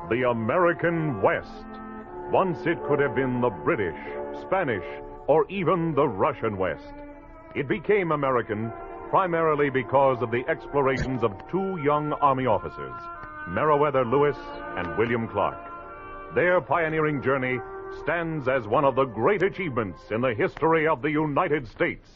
the American West. Once it could have been the British, Spanish, or even the Russian West. It became American primarily because of the explorations of two young Army officers, Meriwether Lewis and William Clark. Their pioneering journey stands as one of the great achievements in the history of the United States.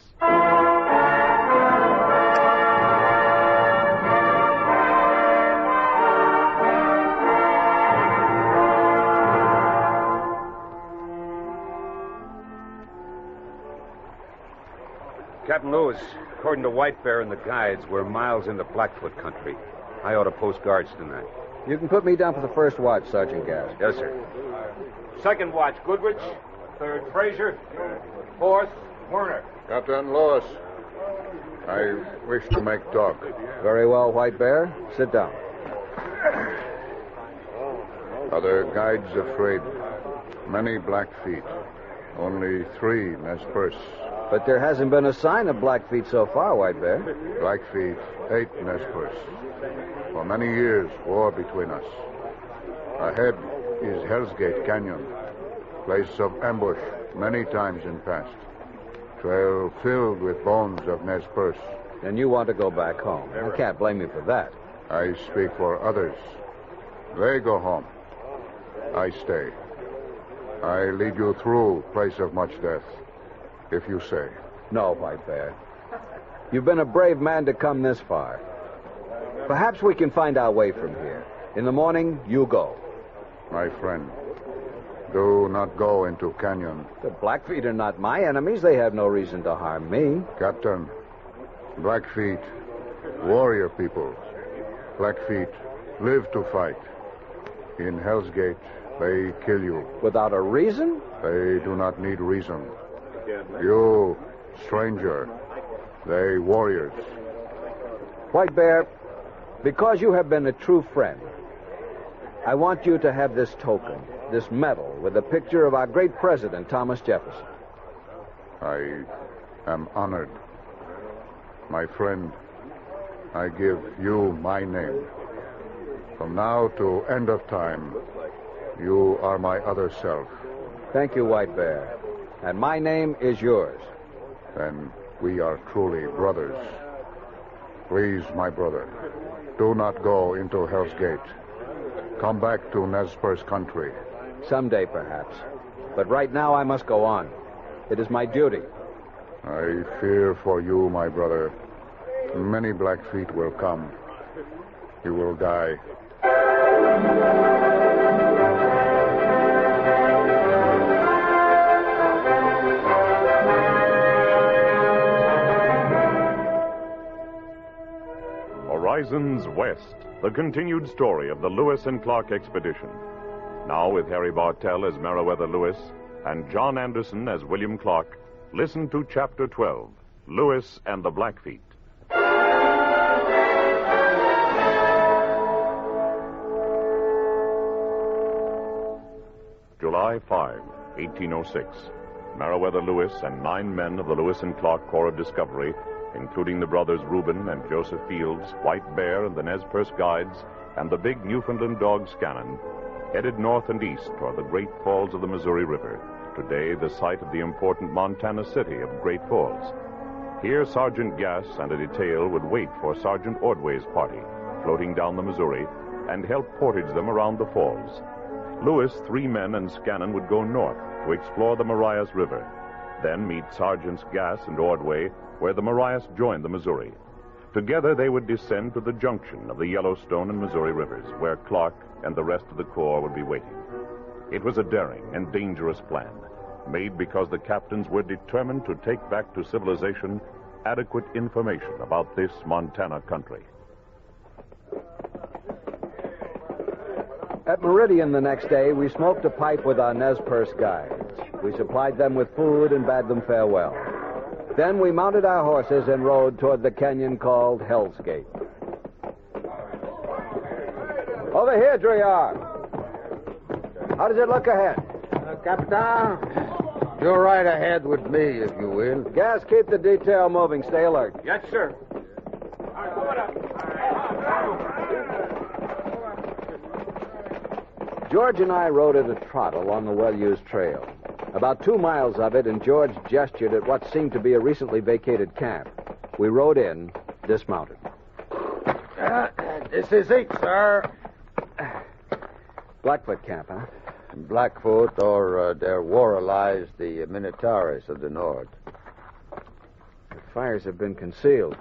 Captain Lewis, according to White Bear and the guides, we're miles into Blackfoot country. I ought to post guards tonight. You can put me down for the first watch, Sergeant Gass. Yes, sir. Second watch, Goodrich. Third, Frazier. Fourth, Werner. Captain Lewis, I wish to make talk. Very well, White Bear. Sit down. Other guides afraid. Many Blackfeet. Only 3 Nez Perce. But there hasn't been a sign of Blackfeet so far, White Bear. Blackfeet, 8 Nez Perce. For many years, war between us. Ahead is Hell's Gate Canyon, place of ambush many times in past. Trail filled with bones of Nez Perce. And you want to go back home. I can't blame you for that. I speak for others. They go home. I stay. I lead you through place of much death, if you say. No, White Bear. You've been a brave man to come this far. Perhaps we can find our way from here. In the morning, you go. My friend, do not go into canyon. The Blackfeet are not my enemies. They have no reason to harm me. Captain, Blackfeet, warrior people. Blackfeet live to fight. In Hell's Gate, they kill you. Without a reason? They do not need reason. You, stranger, they warriors. White Bear, because you have been a true friend, I want you to have this token, this medal with a picture of our great president, Thomas Jefferson. I am honored. My friend, I give you my name. From now to end of time, you are my other self. Thank you, White Bear. And my name is yours. Then we are truly brothers. Please, my brother, do not go into Hell's Gate. Come back to Nez Perce country. Someday, perhaps. But right now, I must go on. It is my duty. I fear for you, my brother. Many Blackfeet will come. You will die. Horizons West, the continued story of the Lewis and Clark expedition. Now with Harry Bartell as Meriwether Lewis and John Anderson as William Clark, listen to Chapter 12, Lewis and the Blackfeet. July 5, 1806. Meriwether Lewis and 9 men of the Lewis and Clark Corps of Discovery, including the brothers Reuben and Joseph Fields, White Bear and the Nez Perce guides, and the big Newfoundland dog Scannon, headed north and east toward the Great Falls of the Missouri River, today the site of the important Montana city of Great Falls. Here, Sergeant Gass and a detail would wait for Sergeant Ordway's party, floating down the Missouri, and help portage them around the falls. Lewis, 3 men, and Scannon would go north to explore the Marias River, then meet Sergeants Gass and Ordway where the Marias joined the Missouri. Together they would descend to the junction of the Yellowstone and Missouri rivers, where Clark and the rest of the Corps would be waiting. It was a daring and dangerous plan, made because the captains were determined to take back to civilization adequate information about this Montana country. At Meridian the next day, we smoked a pipe with our Nez Perce guides. We supplied them with food and bade them farewell. Then we mounted our horses and rode toward the canyon called Hell's Gate. Over here, Drouillard. How does it look ahead? Captain, you're right ahead with me, if you will. Gas, keep the detail moving. Stay alert. Yes, sir. George and I rode at a trot along a well-used trail. About 2 miles of it, and George gestured at what seemed to be a recently vacated camp. We rode in, dismounted. This is it, sir. Blackfoot camp, huh? Blackfoot, or their war allies, the Minataris of the north. The fires have been concealed.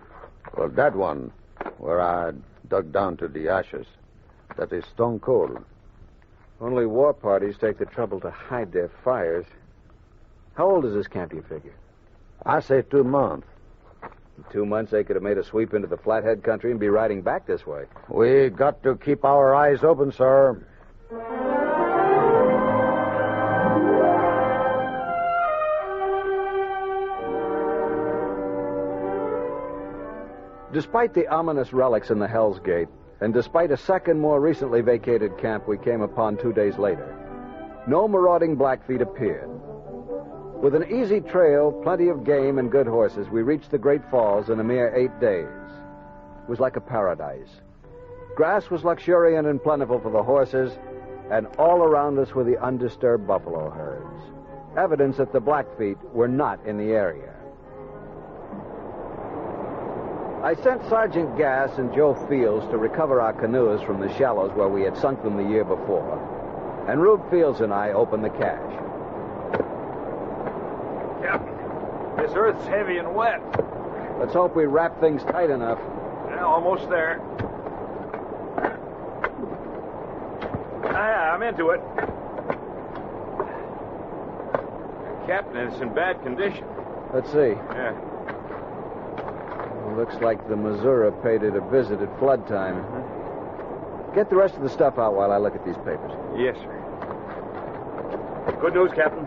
Well, that one, where I dug down to the ashes, that is stone cold. Only war parties take the trouble to hide their fires. How old is this camp, you figure? I say 2 months. In 2 months, they could have made a sweep into the Flathead country and be riding back this way. We got to keep our eyes open, sir. Despite the ominous relics in the Hell's Gate, and despite a second, more recently vacated camp we came upon 2 days later, no marauding Blackfeet appeared. With an easy trail, plenty of game, and good horses, we reached the Great Falls in a mere 8 days. It was like a paradise. Grass was luxuriant and plentiful for the horses, and all around us were the undisturbed buffalo herds. Evidence that the Blackfeet were not in the area. I sent Sergeant Gass and Joe Fields to recover our canoes from the shallows where we had sunk them the year before. And Rube Fields and I opened the cache. Captain, this earth's heavy and wet. Let's hope we wrap things tight enough. Yeah, almost there. I'm into it. Captain, it's in bad condition. Let's see. Yeah. Looks like the Missouri paid it a visit at flood time. Get the rest of the stuff out while I look at these papers. Yes, sir. Good news, Captain.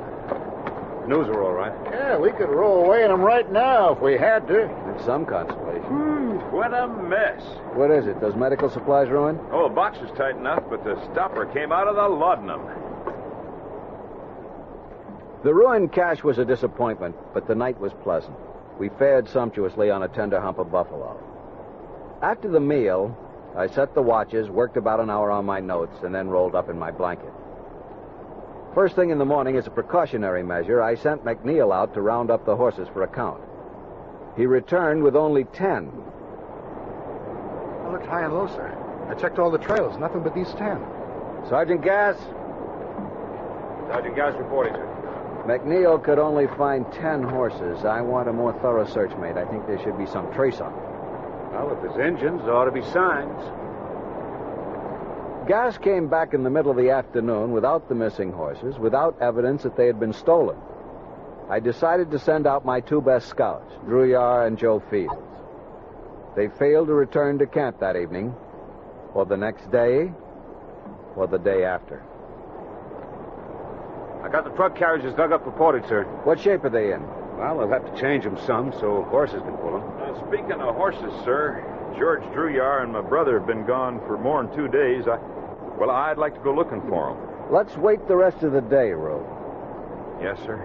News are all right. Yeah, we could row away in them right now if we had to. It's some consolation. What a mess. What is it? Those medical supplies ruined? Oh, the box is tight enough, but the stopper came out of the laudanum. The ruined cache was a disappointment, but the night was pleasant. We fared sumptuously on a tender hump of buffalo. After the meal, I set the watches, worked about an hour on my notes, and then rolled up in my blanket. First thing in the morning, as a precautionary measure, I sent McNeil out to round up the horses for a count. He returned with only 10. I looked high and low, sir. I checked all the trails. Nothing but these 10. Sergeant Gass? Sergeant Gass reporting, sir. McNeil could only find 10 horses. I want a more thorough search made. I think there should be some trace on them. Well, if there's engines, there ought to be signs. Gass came back in the middle of the afternoon without the missing horses, without evidence that they had been stolen. I decided to send out my 2 best scouts, Drew Yar and Joe Fields. They failed to return to camp that evening, or the next day, or the day after. I got the truck carriages dug up for portage, sir. What shape are they in? Well, they'll have to change them some so horses can pull them. Speaking of horses, sir, George Druyar and my brother have been gone for more than 2 days. I'd like to go looking for them. Let's wait the rest of the day, Rube. Yes, sir.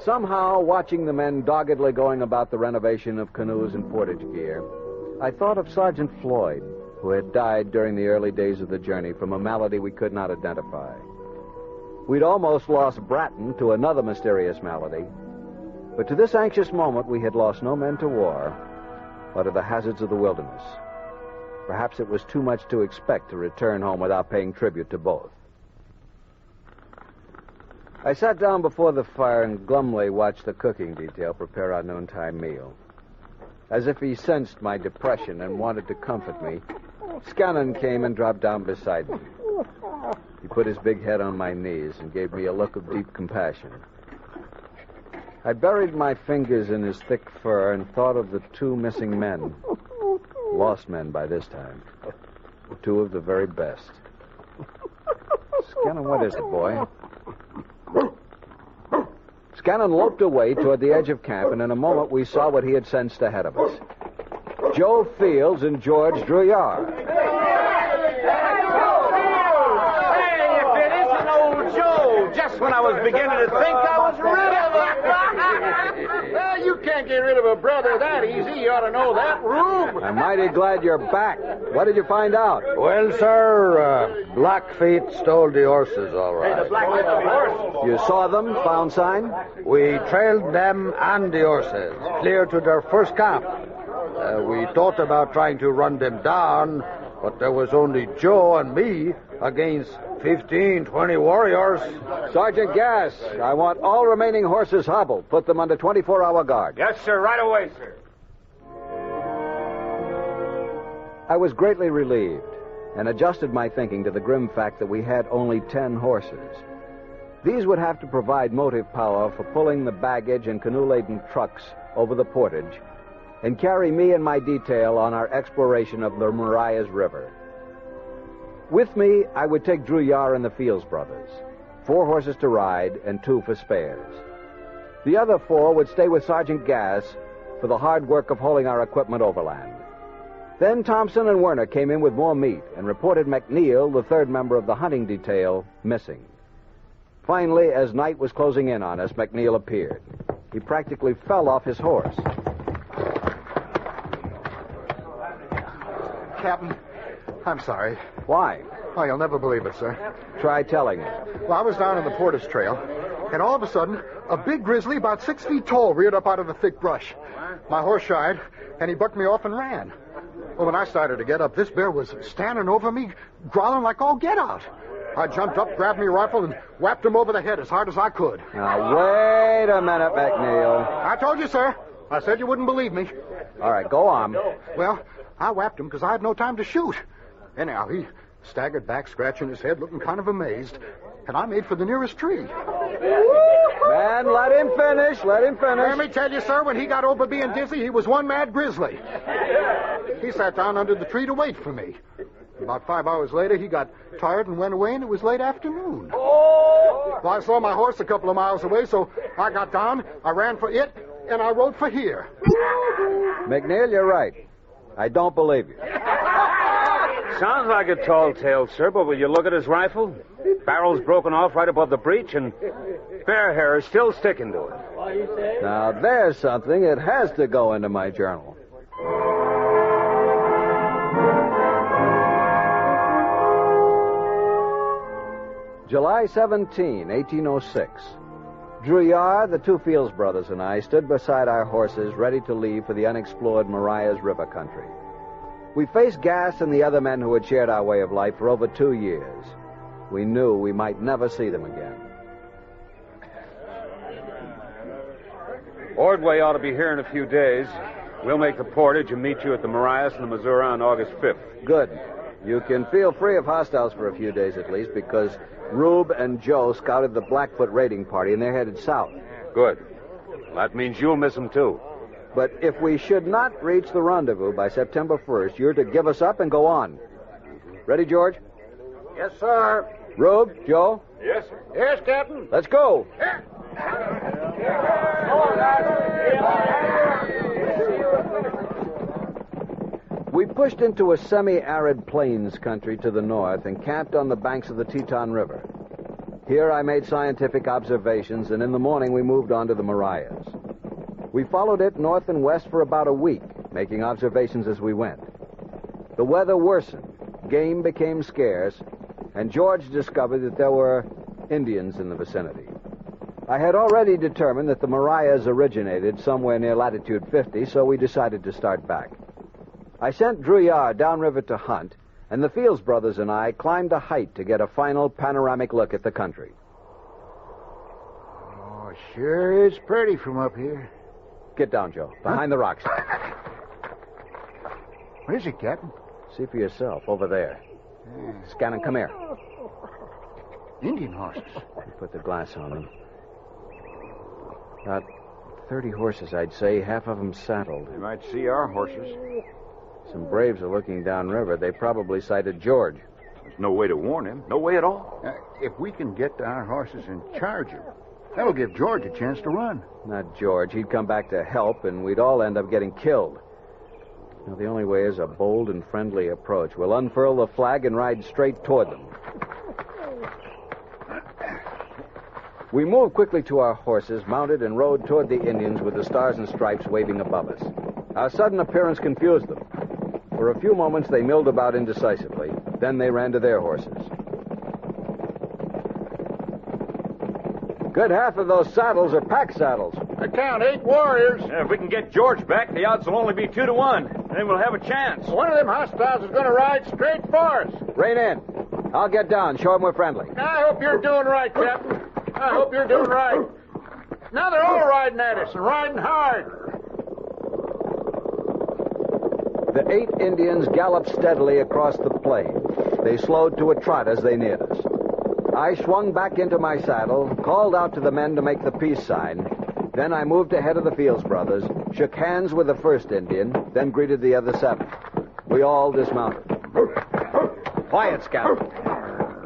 Somehow, watching the men doggedly going about the renovation of canoes and portage gear, I thought of Sergeant Floyd, who had died during the early days of the journey from a malady we could not identify. We'd almost lost Bratton to another mysterious malady, but to this anxious moment we had lost no men to war or to the hazards of the wilderness. Perhaps it was too much to expect to return home without paying tribute to both. I sat down before the fire and glumly watched the cooking detail prepare our noontime meal. As if he sensed my depression and wanted to comfort me, Scannon came and dropped down beside me. He put his big head on my knees and gave me a look of deep compassion. I buried my fingers in his thick fur and thought of the 2 missing men. Lost men by this time. 2 of the very best. Scannon, what is it, boy? Scannon loped away toward the edge of camp, and in a moment we saw what he had sensed ahead of us. Joe Fields and George Druyar. Hey, if it isn't old Joe, just when I was beginning to think I was rid of him. Well, you can't can't get rid of a brother that easy. You ought to know that, Rube. I'm mighty glad you're back. What did you find out? Well, sir, Blackfeet stole the horses, all right. You saw them? Found sign? We trailed them and the horses clear to their first camp. We thought about trying to run them down, but there was only Joe and me against 15, 20 warriors. Sergeant Gass, I want all remaining horses hobbled. Put them under 24-hour guard. Yes, sir. Right away, sir. I was greatly relieved and adjusted my thinking to the grim fact that we had only 10 horses. These would have to provide motive power for pulling the baggage and canoe-laden trucks over the portage and carry me and my detail on our exploration of the Marias River. With me, I would take Drew Yar and the Fields brothers, 4 horses to ride and 2 for spares. The other 4 would stay with Sergeant Gass for the hard work of hauling our equipment overland. Then Thompson and Werner came in with more meat and reported McNeil, the 3rd member of the hunting detail, missing. Finally, as night was closing in on us, McNeil appeared. He practically fell off his horse. Captain, I'm sorry. Why? Oh, you'll never believe it, sir. Try telling me. Well, I was down on the Portage Trail, and all of a sudden, a big grizzly about 6 feet tall reared up out of the thick brush. My horse shied, and he bucked me off and ran. Well, when I started to get up, this bear was standing over me, growling like all get out. I jumped up, grabbed me rifle, and whapped him over the head as hard as I could. Now, wait a minute, McNeil. I told you, sir. I said you wouldn't believe me. All right, go on. Well, I whapped him because I had no time to shoot. Anyhow, he staggered back, scratching his head, looking kind of amazed, and I made for the nearest tree. Man, let him finish. Let him finish. Let me tell you, sir, when he got over being dizzy, he was one mad grizzly. He sat down under the tree to wait for me. About 5 hours later, he got tired and went away, and it was late afternoon. Well, I saw my horse a couple of miles away, so I got down, I ran for it, and I rode for here. McNeil, you're right. I don't believe you. Sounds like a tall tale, sir, but will you look at his rifle? Barrel's broken off right above the breech, and bear hair is still sticking to it. Now, there's something. It has to go into my journal. July 17, 1806. Drew Yar, the 2 Fields brothers, and I stood beside our horses ready to leave for the unexplored Marias River country. We faced Gass and the other men who had shared our way of life for over 2 years. We knew we might never see them again. Ordway ought to be here in a few days. We'll make the portage and meet you at the Marias and the Missouri on August 5th. Good. You can feel free of hostiles for a few days at least, because Rube and Joe scouted the Blackfoot raiding party, and they're headed south. Good. Well, that means you'll miss them, too. But if we should not reach the rendezvous by September 1st, you're to give us up and go on. Ready, George? Yes, sir. Rube, Joe? Yes, sir. Yes, Captain. Let's go. We pushed into a semi-arid plains country to the north and camped on the banks of the Teton River. Here I made scientific observations, and in the morning we moved on to the Marias. We followed it north and west for about a week, making observations as we went. The weather worsened, game became scarce, and George discovered that there were Indians in the vicinity. I had already determined that the Marias originated somewhere near latitude 50, so we decided to start back. I sent Drew Yar downriver to hunt, and the Fields brothers and I climbed a height to get a final panoramic look at the country. Oh, sure is pretty from up here. Get down, Joe. Behind the rocks. What is it, Captain? See for yourself, over there. Scannon, come here. Indian horses. Put the glass on them. About 30 horses, I'd say, half of them saddled. They might see our horses. Some braves are looking downriver. They probably sighted George. There's no way to warn him. No way at all. If we can get to our horses and charge him, that'll give George a chance to run. Not George. He'd come back to help, and we'd all end up getting killed. Now, the only way is a bold and friendly approach. We'll unfurl the flag and ride straight toward them. We moved quickly to our horses, mounted, and rode toward the Indians with the stars and stripes waving above us. Our sudden appearance confused them. For a few moments, they milled about indecisively. Then they ran to their horses. Good half of those saddles are pack saddles. I count 8 warriors. Yeah, if we can get George back, the odds will only be 2 to 1. Then we'll have a chance. One of them hostiles is going to ride straight for us. Rein in. I'll get down. Show them we're friendly. I hope you're doing right, Captain. I hope you're doing right. Now they're all riding at us and riding hard. The 8 Indians galloped steadily across the plain. They slowed to a trot as they neared us. I swung back into my saddle, called out to the men to make the peace sign. Then I moved ahead of the Fields brothers, shook hands with the first Indian, then greeted the other 7. We all dismounted. Quiet, Scout.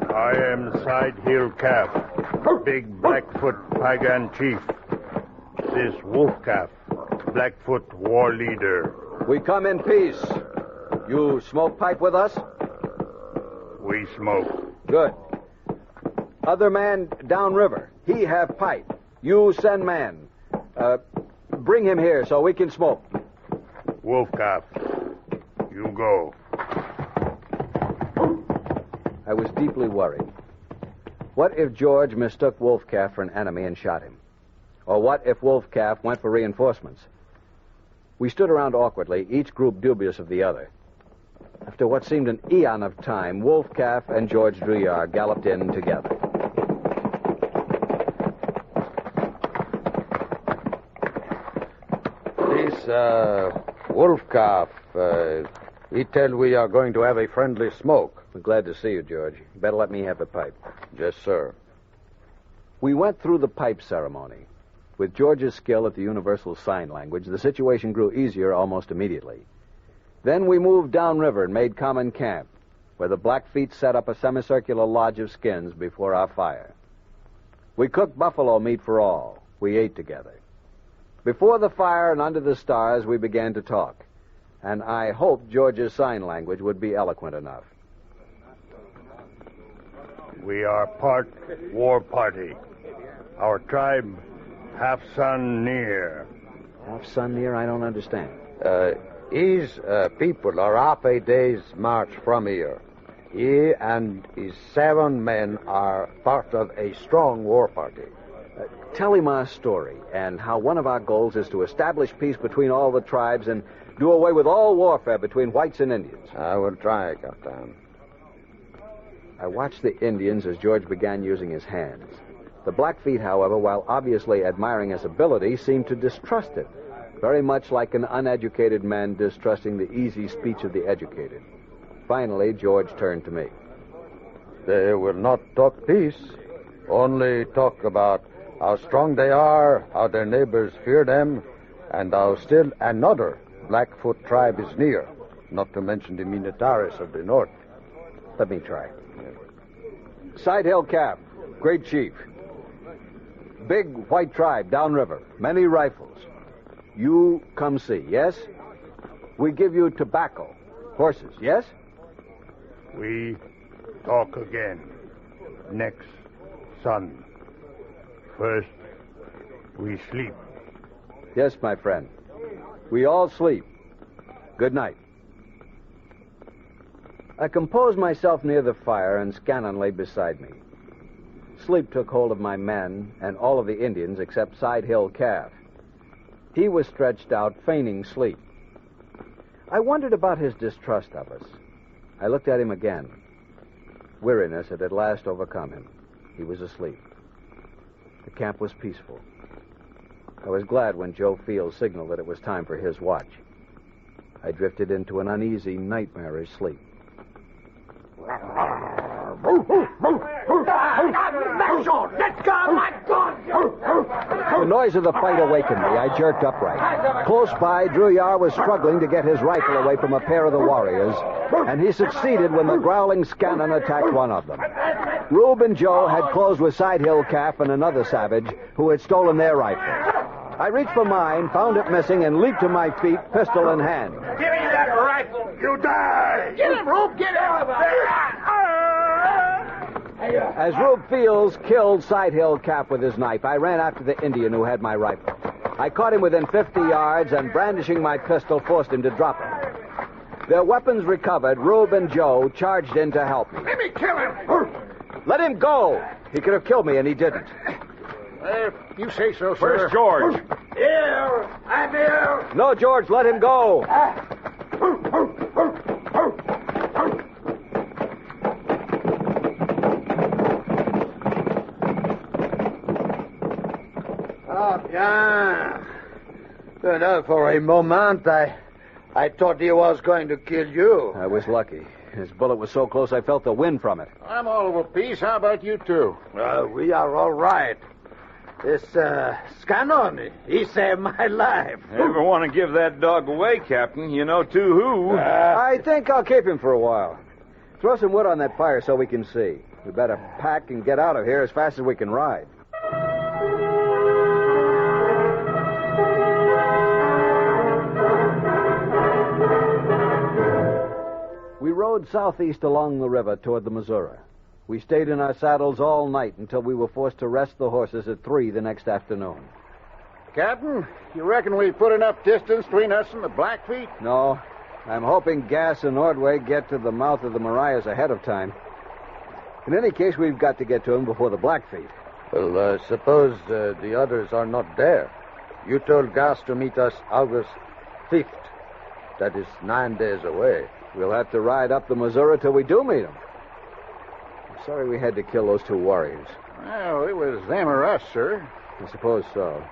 I am Side Hill Calf, Big Blackfoot Piegan Chief. This Wolf Calf, Blackfoot War Leader. We come in peace. You smoke pipe with us? We smoke. Good. Other man downriver. He have pipe. You send man. Bring him here so we can smoke. Wolf Calf, you go. I was deeply worried. What if George mistook Wolf Calf for an enemy and shot him? Or what if Wolf Calf went for reinforcements? We stood around awkwardly, each group dubious of the other. After what seemed an eon of time, Wolf Calf and George Druyard galloped in together. This, Wolf Calf, he tell we are going to have a friendly smoke. I'm glad to see you, George. You better let me have a pipe. Yes, sir. We went through the pipe ceremony. With George's skill at the universal sign language, the situation grew easier almost immediately. Then we moved downriver and made common camp, where the Blackfeet set up a semicircular lodge of skins before our fire. We cooked buffalo meat for all. We ate together. Before the fire and under the stars, we began to talk, and I hoped George's sign language would be eloquent enough. We are part war party. Our tribe, half sun near. Half sun near? I don't understand. His people are half a day's march from here. He and his 7 men are part of a strong war party. Tell him our story and how one of our goals is to establish peace between all the tribes and do away with all warfare between whites and Indians. I will try, Captain. I watched the Indians as George began using his hands. The Blackfeet, however, while obviously admiring his ability, seemed to distrust it, very much like an uneducated man distrusting the easy speech of the educated. Finally, George turned to me. They will not talk peace, only talk about how strong they are, how their neighbors fear them, and how still another Blackfoot tribe is near, not to mention the Minnetares of the north. Let me try. Side Hill Calf, great chief. Big white tribe downriver, many rifles. You come see, yes? We give you tobacco, horses, yes? We talk again. Next sun. First, we sleep. Yes, my friend. We all sleep. Good night. I composed myself near the fire, and Scannon lay beside me. Sleep took hold of my men and all of the Indians except Side Hill Calf. He was stretched out, feigning sleep. I wondered about his distrust of us. I looked at him again. Weariness had at last overcome him. He was asleep. The camp was peaceful. I was glad when Joe Fields signaled that it was time for his watch. I drifted into an uneasy, nightmarish sleep. The noise of the fight awakened me. I jerked upright. Close by, Druyard was struggling to get his rifle away from a pair of the warriors, and he succeeded when the growling Scannon attacked one of them. Rube and Joe had closed with Side Hill Calf and another savage who had stolen their rifles. I reached for mine, found it missing, and leaped to my feet, pistol in hand. Give me that rifle. You die! Get him, Rube. Get him. As Rube Fields killed Side Hill Cap with his knife, I ran after the Indian who had my rifle. I caught him within 50 yards and, brandishing my pistol, forced him to drop it. Their weapons recovered, Rube and Joe charged in to help me. Let me kill him. Let him go! He could have killed me, and he didn't. If you say so, sir. Where's George? Here! I'm here! No, George, let him go! Oh, yeah. For a moment, I thought he was going to kill you. I was lucky. His bullet was so close I felt the wind from it. I'm all of a piece. How about you two? We are all right. This Scannon, he saved my life. Ever want to give that dog away, Captain? You know to who? I think I'll keep him for a while. Throw some wood on that fire so we can see. We better pack and get out of here as fast as we can ride. We rode southeast along the river toward the Missouri. We stayed in our saddles all night until we were forced to rest the horses at 3 the next afternoon. Captain, you reckon we put enough distance between us and the Blackfeet? No, I'm hoping Gass and Ordway get to the mouth of the Marias ahead of time. In any case, we've got to get to them before the Blackfeet. Well, suppose the others are not there. You told Gas to meet us August 5th. That is 9 days away. We'll have to ride up the Missouri till we do meet them. I'm sorry we had to kill those 2 warriors. Well, it was them or us, sir. I suppose so.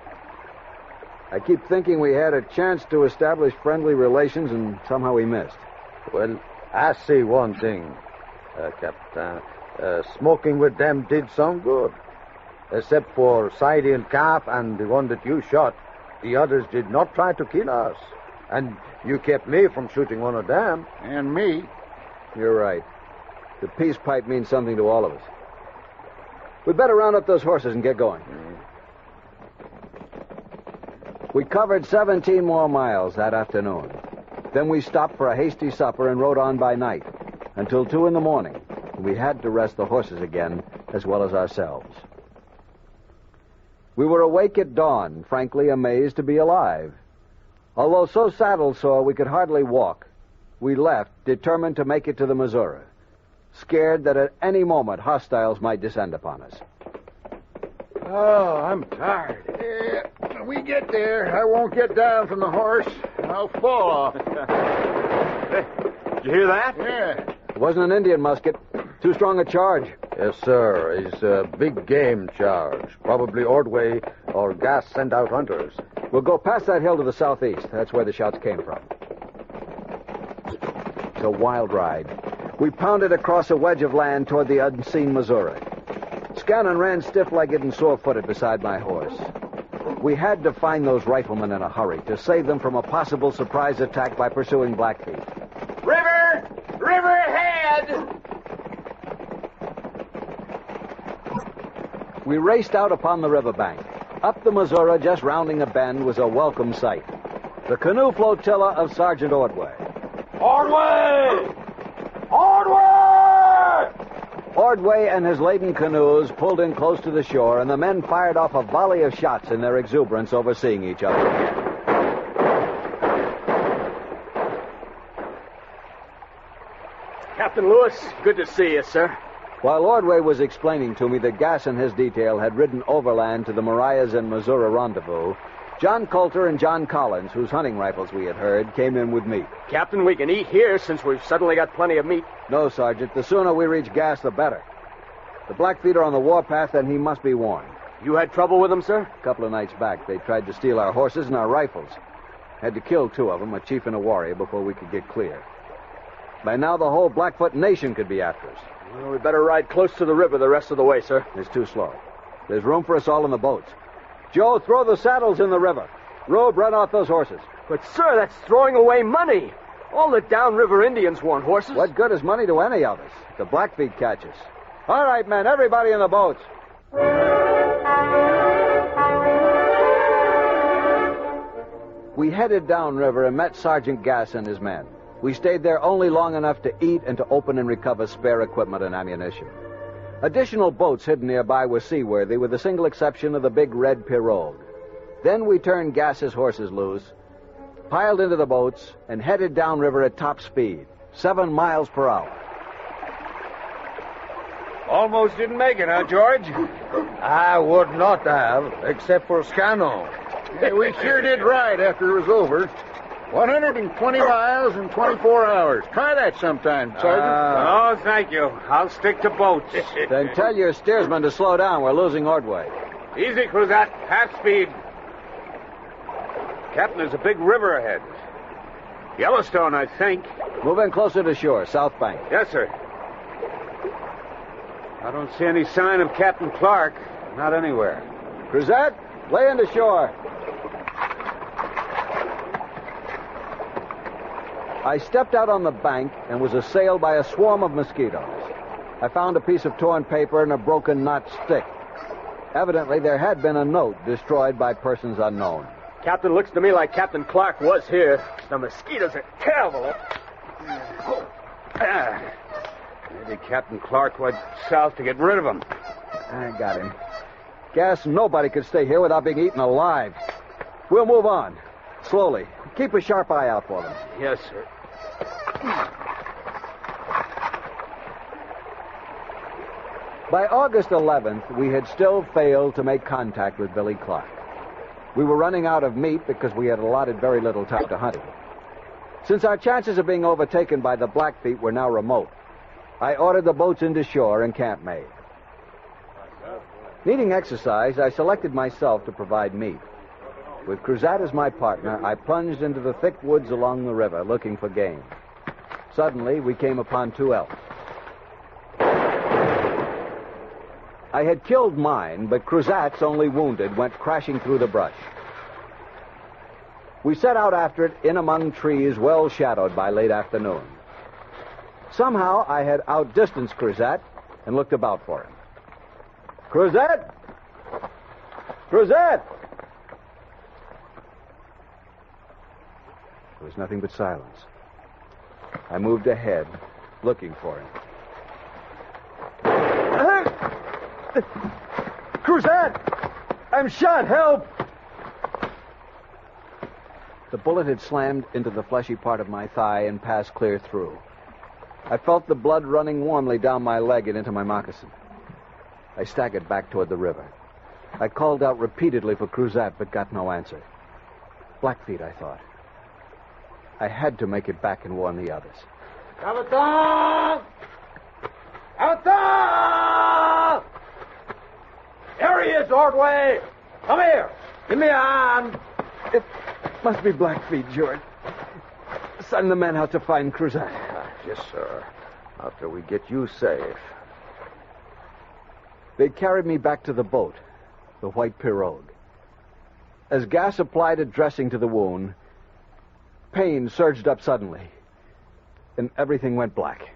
I keep thinking we had a chance to establish friendly relations, and somehow we missed. Well, I see one thing, Captain. Smoking with them did some good. Except for Side Hill Calf and the one that you shot, the others did not try to kill us. And you kept me from shooting one of them. And me. You're right. The peace pipe means something to all of us. We'd better round up those horses and get going. We covered 17 more miles that afternoon. Then we stopped for a hasty supper and rode on by night until 2 in the morning. We had to rest the horses again, as well as ourselves. We were awake at dawn, frankly amazed to be alive. Although so saddle-sore we could hardly walk, we left, determined to make it to the Missouri, scared that at any moment hostiles might descend upon us. Oh, I'm tired. Yeah, when we get there, I won't get down from the horse. I'll fall off. Hey, did you hear that? Yeah. It wasn't an Indian musket. Too strong a charge. Yes, sir. It's a big game charge. Probably Ordway or Gas sent out hunters. We'll go past that hill to the southeast. That's where the shots came from. It's a wild ride. We pounded across a wedge of land toward the unseen Missouri. Scannon ran stiff-legged and sore-footed beside my horse. We had to find those riflemen in a hurry to save them from a possible surprise attack by pursuing Blackfeet. River! River ahead! We raced out upon the riverbank. Up the Missouri, just rounding a bend, was a welcome sight. The canoe flotilla of Sergeant Ordway. Ordway! Ordway! Ordway and his laden canoes pulled in close to the shore, and the men fired off a volley of shots in their exuberance over seeing each other. Captain Lewis, good to see you, sir. While Ordway was explaining to me that Gass and his detail had ridden overland to the Marias and Missouri rendezvous, John Coulter and John Collins, whose hunting rifles we had heard, came in with meat. Captain, we can eat here since we've suddenly got plenty of meat. No, Sergeant. The sooner we reach Gass, the better. The Blackfeet are on the warpath, and he must be warned. You had trouble with them, sir? A couple of nights back, they tried to steal our horses and our rifles. Had to kill 2 of them, a chief and a warrior, before we could get clear. By now, the whole Blackfoot nation could be after us. Well, we better ride close to the river the rest of the way, sir. It's too slow. There's room for us all in the boats. Joe, throw the saddles in the river. Rube, run off those horses. But, sir, that's throwing away money. All the downriver Indians want horses. What good is money to any of us? The Blackfeet catch us. All right, men, everybody in the boats. We headed downriver and met Sergeant Gass and his men. We stayed there only long enough to eat and to open and recover spare equipment and ammunition. Additional boats hidden nearby were seaworthy, with the single exception of the big red pirogue. Then we turned Gas's horses loose, piled into the boats, and headed downriver at top speed, 7 miles per hour. Almost didn't make it, huh, George? I would not have, except for Scano. Hey, we sure did right after it was over. 120 miles in 24 hours. Try that sometime, Sergeant. Oh, thank you. I'll stick to boats. Then tell your steersman to slow down. We're losing Ordway. Easy, Cruzat. Half speed. Captain, there's a big river ahead. Yellowstone, I think. Move in closer to shore, south bank. Yes, sir. I don't see any sign of Captain Clark. Not anywhere. Cruzat, lay into shore. I stepped out on the bank and was assailed by a swarm of mosquitoes. I found a piece of torn paper and a broken knot stick. Evidently, there had been a note destroyed by persons unknown. Captain, looks to me like Captain Clark was here. The mosquitoes are terrible. Maybe Captain Clark went south to get rid of them. I got him. Gas, nobody could stay here without being eaten alive. We'll move on. Slowly. Keep a sharp eye out for them. Yes, sir. By August 11th, we had still failed to make contact with Billy Clark. We were running out of meat because we had allotted very little time to hunting. Since our chances of being overtaken by the Blackfeet were now remote, I ordered the boats into shore and camp made. Needing exercise, I selected myself to provide meat. With Cruzat as my partner, I plunged into the thick woods along the river looking for game. Suddenly, we came upon 2 elk. I had killed mine, but Cruzat's, only wounded, went crashing through the brush. We set out after it in among trees well shadowed by late afternoon. Somehow, I had outdistanced Cruzat and looked about for him. Cruzat! Cruzat! There was nothing but silence. I moved ahead, looking for him. Cruzat! I'm shot! Help! The bullet had slammed into the fleshy part of my thigh and passed clear through. I felt the blood running warmly down my leg and into my moccasin. I staggered back toward the river. I called out repeatedly for Cruzat, but got no answer. Blackfeet, I thought. I had to make it back and warn the others. Captain! Captain! There he is, Ordway! Come here! Give me a hand! It must be Blackfeet, George. Send the men out to find Cruzat. Yes, sir. After we get you safe. They carried me back to the boat, the white pirogue. As Gas applied a dressing to the wound, pain surged up suddenly, and everything went black.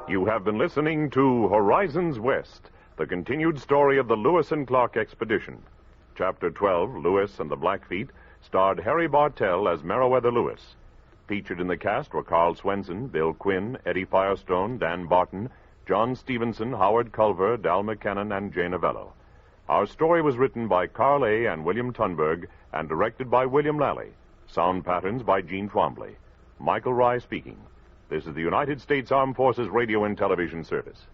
You have been listening to Horizons West, the continued story of the Lewis and Clark expedition. Chapter 12, Lewis and the Blackfeet, starred Harry Bartell as Meriwether Lewis. Featured in the cast were Carl Swenson, Bill Quinn, Eddie Firestone, Dan Barton, John Stevenson, Howard Culver, Dal McKennon, and Jane Avello. Our story was written by Carl A. and William Tunberg and directed by William Lally. Sound patterns by Gene Twombly. Michael Rye speaking. This is the United States Armed Forces Radio and Television Service.